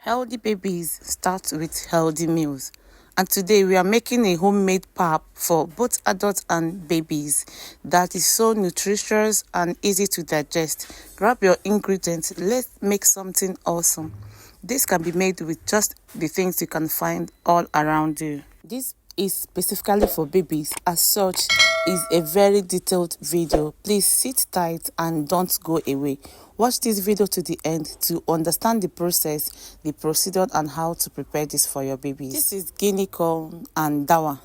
Healthy babies start with healthy meals. And today we are making a homemade pap for both adults and babies that is so nutritious and easy to digest. Grab your ingredients, let's make something awesome. This can be made with just the things you can find all around you. This is specifically for babies, as such is a very detailed video. Please sit tight and don't go away. Watch this video to the end to understand the process, the procedure, and how to prepare this for your babies. This is Guinea corn and Dawa.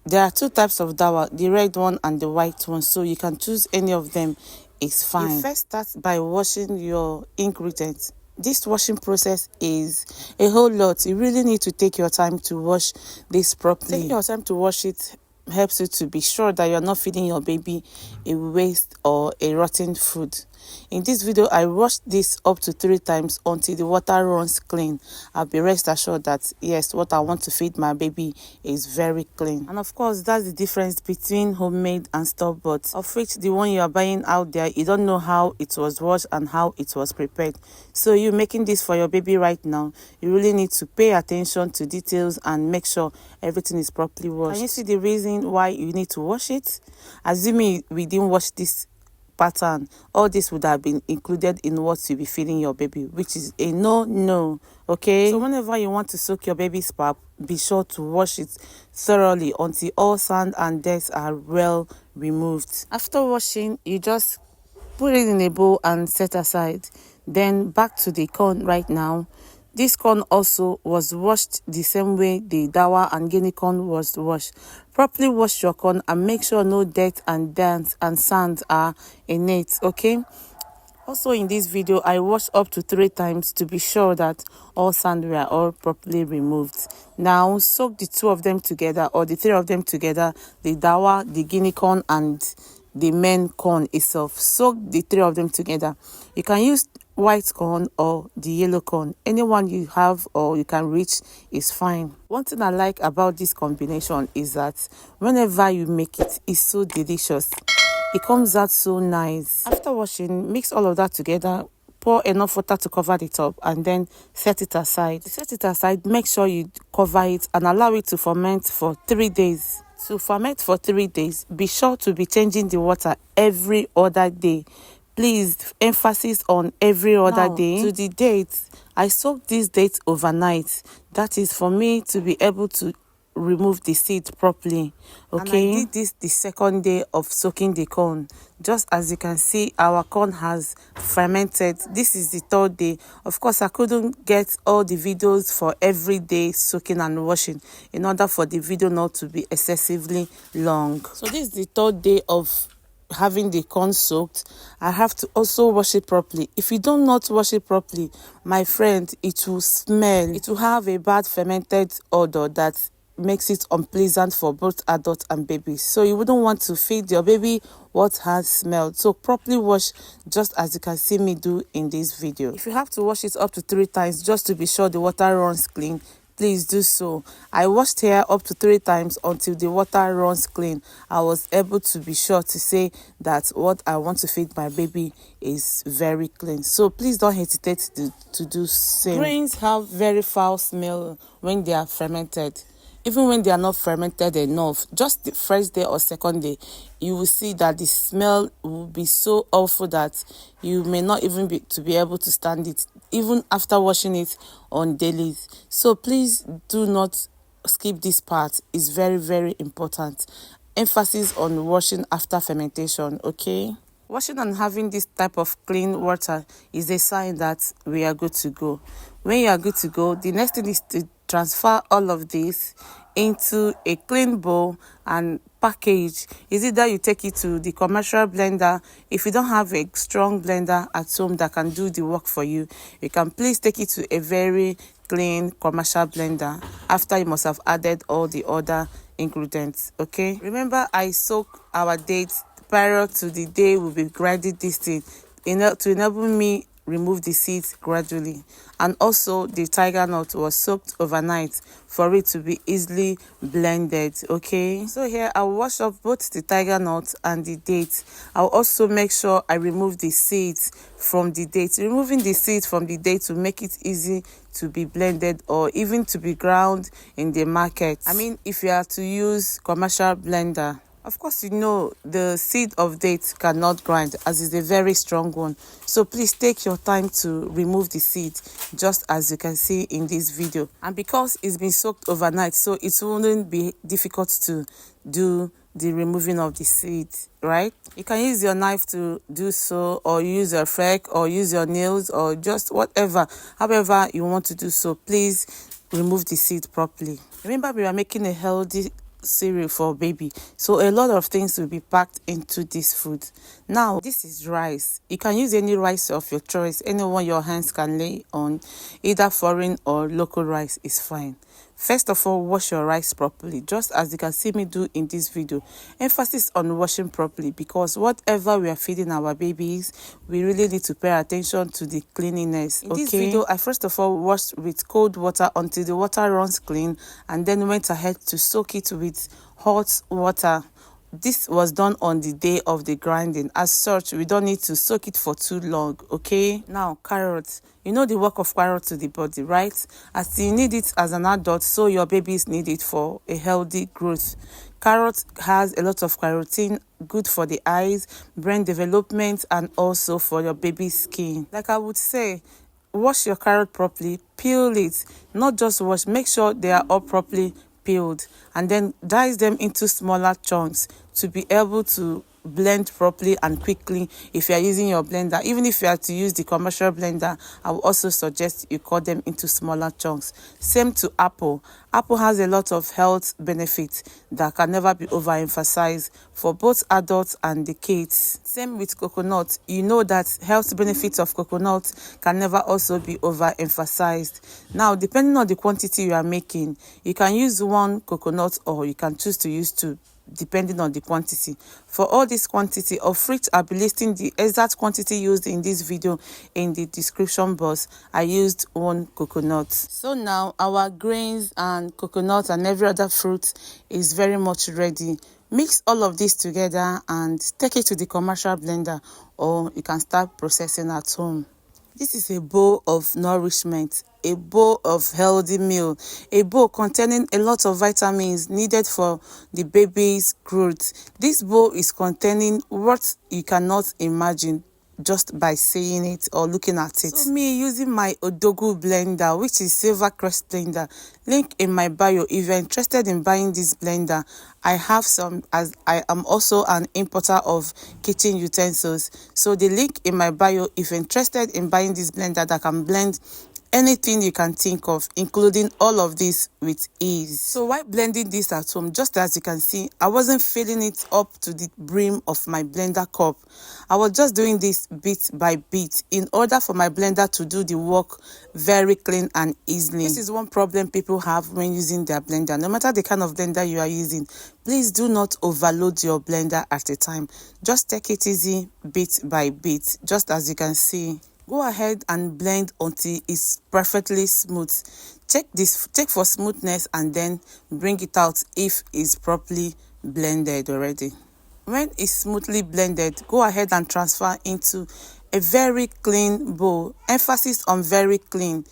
There are two types of Dawa, the red one and the white one, so you can choose any of them. It's fine. You first start by washing your ingredients. This washing process is a whole lot. You really need to take your time to wash this properly. Taking your time to wash it helps you to be sure that you're not feeding your baby a waste or a rotten food. In this video, I washed this up to 3 times until the water runs clean. I'll be rest assured that yes, what I want to feed my baby is very clean. And of course, that's the difference between homemade and store-bought, of which the one you are buying out there, you don't know how it was washed and how it was prepared. So you making this for your baby right now, you really need to pay attention to details and make sure everything is properly washed. Can you see the reason why you need to wash it? Assuming we didn't wash this pattern, all this would have been included in what you'll be feeding your baby, which is a no. Okay, so whenever you want to soak your baby's pap, be sure to wash it thoroughly until all sand and dirt are well removed. After washing, you just put it in a bowl and set aside. Then back to the corn right now. This corn also was washed the same way the Dawa and Guinea corn was washed. Properly wash your corn and make sure no dirt and dance and sand are in it, okay? Also in this video, I washed up to 3 times to be sure that all sand were all properly removed. Now soak the 2 of them together, or the 3 of them together, the Dawa, the Guinea corn and the main corn itself. Soak the 3 of them together. You can use white corn or the yellow corn. Anyone you have or you can reach is fine. One thing I like about this combination is that whenever you make it, it's so delicious. It comes out so nice. After washing, mix all of that together. Pour enough water to cover the top and then set it aside. Set it aside, make sure you cover it and allow it to ferment for 3 days. To ferment for 3 days, be sure to be changing the water every other day. Please, emphasis on every other day. To the date, I soaked this date overnight. That is for me to be able to remove the seed properly. Okay, and I did this the 2nd day of soaking the corn. Just as you can see, our corn has fermented. This is the 3rd day. Of course, I couldn't get all the videos for every day soaking and washing in order for the video not to be excessively long. So this is the 3rd day of having the corn soaked. I have to also wash it properly. If you do not wash it properly, my friend, it will smell. It will have a bad fermented odor that makes it unpleasant for both adults and babies. So you wouldn't want to feed your baby what has smelled. So properly wash, just as you can see me do in this video. If you have to wash it up to 3 times just to be sure the water runs clean, please do so. I washed here up to 3 times until the water runs clean. I was able to be sure to say that what I want to feed my baby is very clean. So please don't hesitate to do same. Grains have very foul smell when they are fermented. Even when they are not fermented enough, just the 1st day or 2nd day, you will see that the smell will be so awful that you may not even be able to stand it, even after washing it on dailies. So please do not skip this part. It's very, very important. Emphasis on washing after fermentation, okay? Washing and having this type of clean water is a sign that we are good to go. When you are good to go, the next thing is to transfer all of this into a clean bowl and package. Is it that you take it to the commercial blender? If you don't have a strong blender at home that can do the work for you, you can please take it to a very clean commercial blender after you must have added all the other ingredients. Okay, remember I soak our dates prior to the day we'll be grinding this thing to enable me remove the seeds gradually. And also the tiger nut was soaked overnight for it to be easily blended. Okay, so here I'll wash off both the tiger nut and the dates. I'll also make sure I remove the seeds from the dates. Removing the seeds from the dates will make it easy to be blended or even to be ground in the market. I mean, if you are to use commercial blender. Of course, you know the seed of dates cannot grind as it's a very strong one. So please take your time to remove the seed, just as you can see in this video. And because it's been soaked overnight, so it wouldn't be difficult to do the removing of the seed, right? You can use your knife to do so, or use your fork, or use your nails, or just whatever, however you want to do so. Please remove the seed properly. Remember, we are making a healthy cereal for baby, so a lot of things will be packed into this food. Now this is rice. You can use any rice of your choice, anyone your hands can lay on, either foreign or local rice is fine. First of all, wash your rice properly, just as you can see me do in this video. Emphasis on washing properly, because whatever we are feeding our babies, we really need to pay attention to the cleanliness. In this video, I first of all washed with cold water until the water runs clean, and then went ahead to soak it with hot water. This was done on the day of the grinding. As such, we don't need to soak it for too long. Okay, now carrots. You know the work of carrot to the body, right? As you need it as an adult, so your babies need it for a healthy growth. Carrot has a lot of carotene, good for the eyes, brain development, and also for your baby's skin. Like I would say, wash your carrot properly, peel it, not just wash, make sure they are all properly peeled, and then dice them into smaller chunks to be able to blend properly and quickly. If you are using your blender, even if you are to use the commercial blender, I will also suggest you cut them into smaller chunks. Same to apple. Apple has a lot of health benefits that can never be overemphasized for both adults and the kids. Same with coconut. You know that health benefits of coconut can never also be overemphasized. Now, depending on the quantity you are making, you can use one coconut or you can choose to use two, depending on the quantity. For all this quantity of which I'll be listing the exact quantity used in this video in the description box, I used one coconut. So now our grains and coconut and every other fruit is very much ready. Mix all of this together and take it to the commercial blender, or you can start processing at home. This is a bowl of nourishment, a bowl of healthy meal, a bowl containing a lot of vitamins needed for the baby's growth. This bowl is containing what you cannot imagine just by seeing it or looking at it. So me using my Odogu blender, which is Silver Crest blender, link in my bio. If you're interested in buying this blender, I have some, as I am also an importer of kitchen utensils. So the link in my bio, if you're interested in buying this blender that can blend anything you can think of, including all of this with ease. So while blending this at home, just as you can see, I wasn't filling it up to the brim of my blender cup. I was just doing this bit by bit in order for my blender to do the work very clean and easily. This is one problem people have when using their blender. No matter the kind of blender you are using, please do not overload your blender at a time. Just take it easy bit by bit, just as you can see. Go ahead and blend until it's perfectly smooth. Check for smoothness and then bring it out if it's properly blended already. When it's smoothly blended, go ahead and transfer into a very clean bowl. Emphasis on very clean.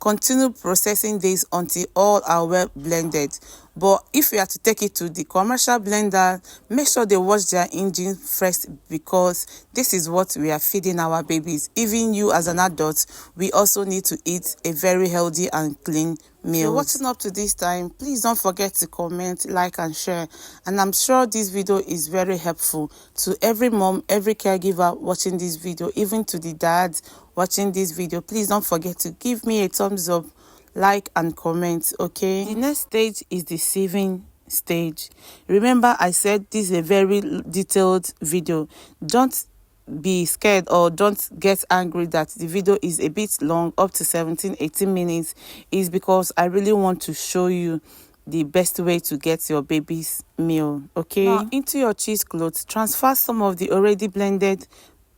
Continue processing this until all are well blended. But if you are to take it to the commercial blender, make sure they wash their engine first, because this is what we are feeding our babies. Even you as an adult, we also need to eat a very healthy and clean meal. So watching up to this time, please don't forget to comment, like and share. And I'm sure this video is very helpful to every mom, every caregiver watching this video, even to the dads watching this video. Please don't forget to give me a thumbs up, like and comment. Okay, the next stage is the sieving stage. Remember, I said this is a very detailed video. Don't be scared or don't get angry that the video is a bit long, up to 17-18 minutes. Is because I really want to show you the best way to get your baby's meal. Okay, now into your cheesecloth, transfer some of the already blended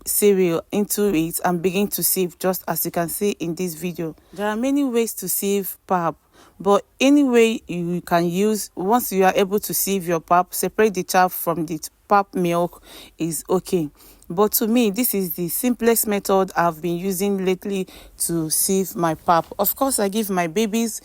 cereal into it and begin to sieve, just as you can see in this video. There are many ways to sieve pap, but any way you can use, once you are able to sieve your pap, separate the chaff from the pap milk is okay. But to me, this is the simplest method I've been using lately to sieve my pap. Of course, I give my babies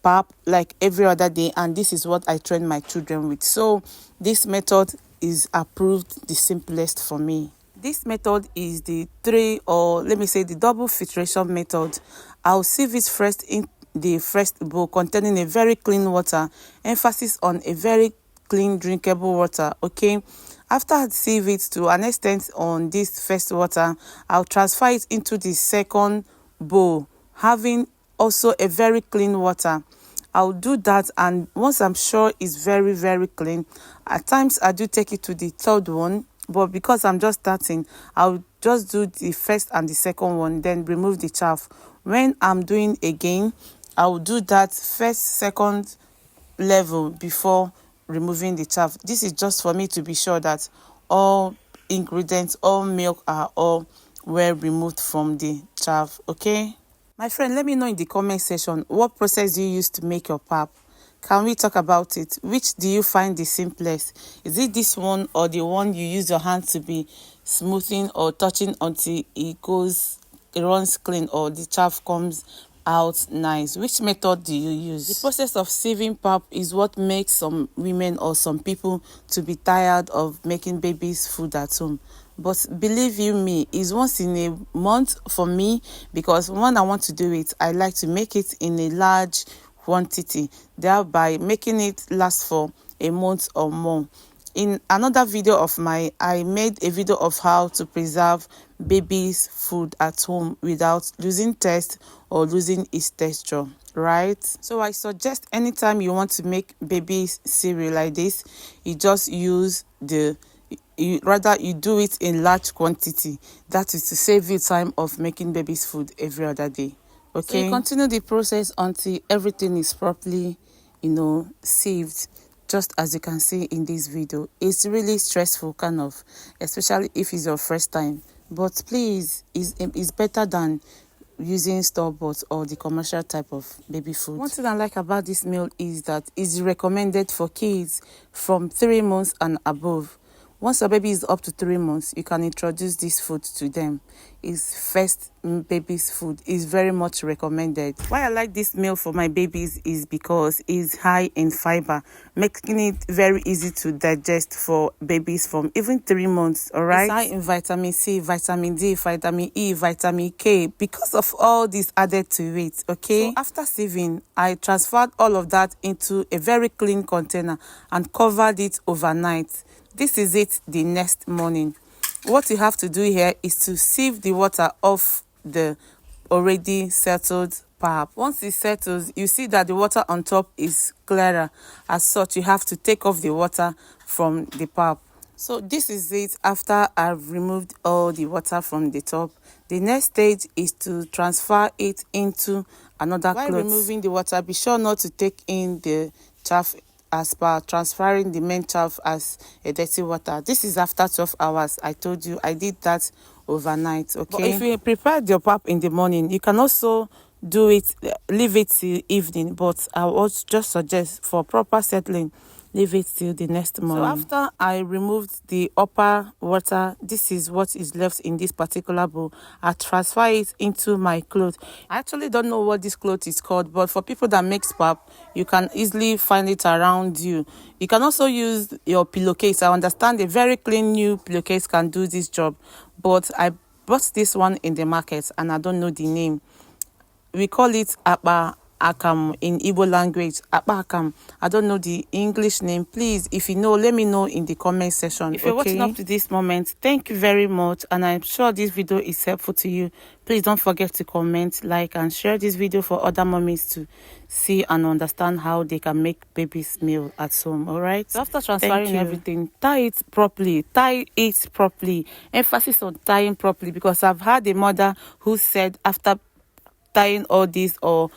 pap like every other day, and this is what I train my children with. So this method is approved the simplest for me. This method is the the double filtration method. I'll sieve it first in the first bowl containing a very clean water, emphasis on a very clean drinkable water. Okay, after I sieve it to an extent on this first water, I'll transfer it into the second bowl, having also a very clean water. I'll do that, and once I'm sure it's very clean, at times I do take it to the third one, but because I'm just starting, I'll just do the first and the second one, then remove the chaff. When I'm doing again, I'll do that first, second level before removing the chaff. This is just for me to be sure that all ingredients, all milk are all well removed from the chaff. Okay, my friend, let me know in the comment section, what process do you use to make your pap? Can we talk about it? Which do you find the simplest? Is it this one or the one you use your hand to be smoothing or touching until it runs clean, or the chaff comes out nice? Which method do you use? The process of sieving pap is what makes some women or some people to be tired of making babies food at home. But believe you me, it's once in a month for me, because when I want to do it, I like to make it in a large quantity, thereby making it last for a month or more. In another video of mine, I made a video of how to preserve baby's food at home without losing taste or losing its texture, right? So I suggest anytime you want to make baby's cereal like this, you just use you do it in large quantity. That is to save you time of making baby's food every other day. Okay, so you continue the process until everything is properly sieved, just as you can see in this video. It's really stressful kind of, especially if it's your first time, but please, it's better than using store-bought or the commercial type of baby food. One thing I like about this meal is that it's recommended for kids from 3 months and above. Once your baby is up to 3 months, you can introduce this food to them. It's first baby's food. Is very much recommended. Why I like this meal for my babies is because it's high in fiber, making it very easy to digest for babies from even 3 months. All right. It's high in vitamin C, vitamin D, vitamin E, vitamin K, because of all this added to it. Okay. So after sieving, I transferred all of that into a very clean container and covered it overnight. This is it the next morning. What you have to do here is to sieve the water off the already settled pap. Once it settles, you see that the water on top is clearer. As such, you have to take off the water from the pap. So this is it after I've removed all the water from the top. The next stage is to transfer it into another cloth. While removing the water, be sure not to take in the chaff as per transferring the main chaff as a dirty water. This is after 12 hours. I told you I did that overnight. Okay, but if you prepared your pap in the morning, you can also do it, leave it till evening, but I would just suggest for proper settling, leave it till the next morning. So after I removed the upper water, this is what is left in this particular bowl. I transfer it into my cloth. I actually don't know what this cloth is called, but for people that makes pap, you can easily find it around you. You can also use your pillowcase. I understand a very clean new pillowcase can do this job, but I bought this one in the market and I don't know the name. We call it apa akam in Igbo language. Apa akam. I don't know the English name. Please, if you know, let me know in the comment section. If you're watching up to this moment, thank you very much, and I'm sure this video is helpful to you. Please don't forget to comment, like, and share this video for other mommies to see and understand how they can make baby's meal at home. All right, so after transferring everything, tie it properly. Emphasis on tying properly, because I've had a mother who said after tying all this or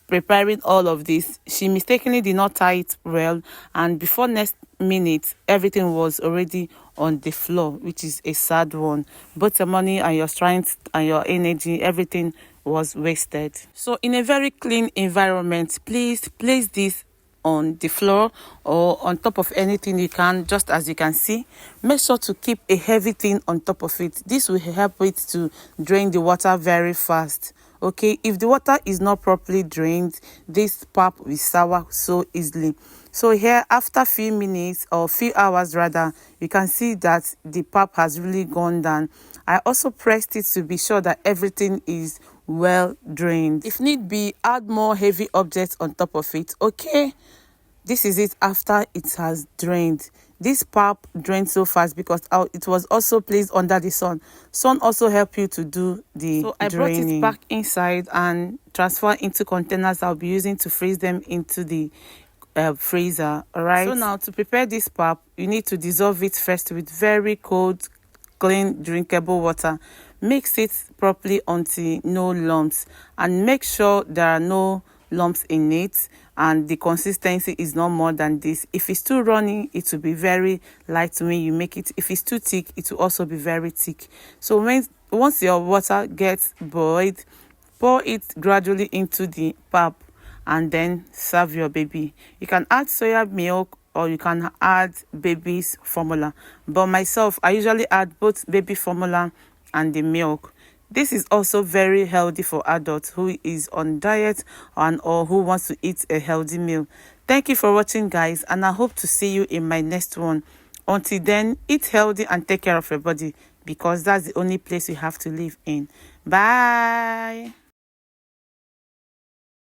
preparing all of this, she mistakenly did not tie it well, and before next minute everything was already on the floor, which is a sad one. Both your money and your strength and your energy, everything was wasted. So in a very clean environment, please place this on the floor or on top of anything you can, just as you can see. Make sure to keep a heavy thing on top of it. This will help it to drain the water very fast. Okay, if the water is not properly drained, this pap will sour so easily. So here, after few minutes or few hours rather, you can see that the pap has really gone down. I also pressed it to be sure that everything is well drained. If need be, add more heavy objects on top of it. Okay, this is it after it has drained. This pap drained so fast because it was also placed under the sun. Sun also help you to do the draining. So I brought it back inside and transfer into containers I'll be using to freeze them into the freezer. All right, so now to prepare this pap, you need to dissolve it first with very cold, clean, drinkable water. Mix it properly until no lumps, and make sure there are no lumps in it and the consistency is not more than this. If it's too runny, it will be very light when you make it. If it's too thick, it will also be very thick. So once your water gets boiled, pour it gradually into the pap and then serve your baby. You can add soya milk or you can add baby's formula, but myself, I usually add both baby formula and the milk. This is also very healthy for adults who is on diet or who wants to eat a healthy meal. Thank you for watching, guys, and I hope to see you in my next one. Until then, eat healthy and take care of your body, because that's the only place you have to live in. Bye.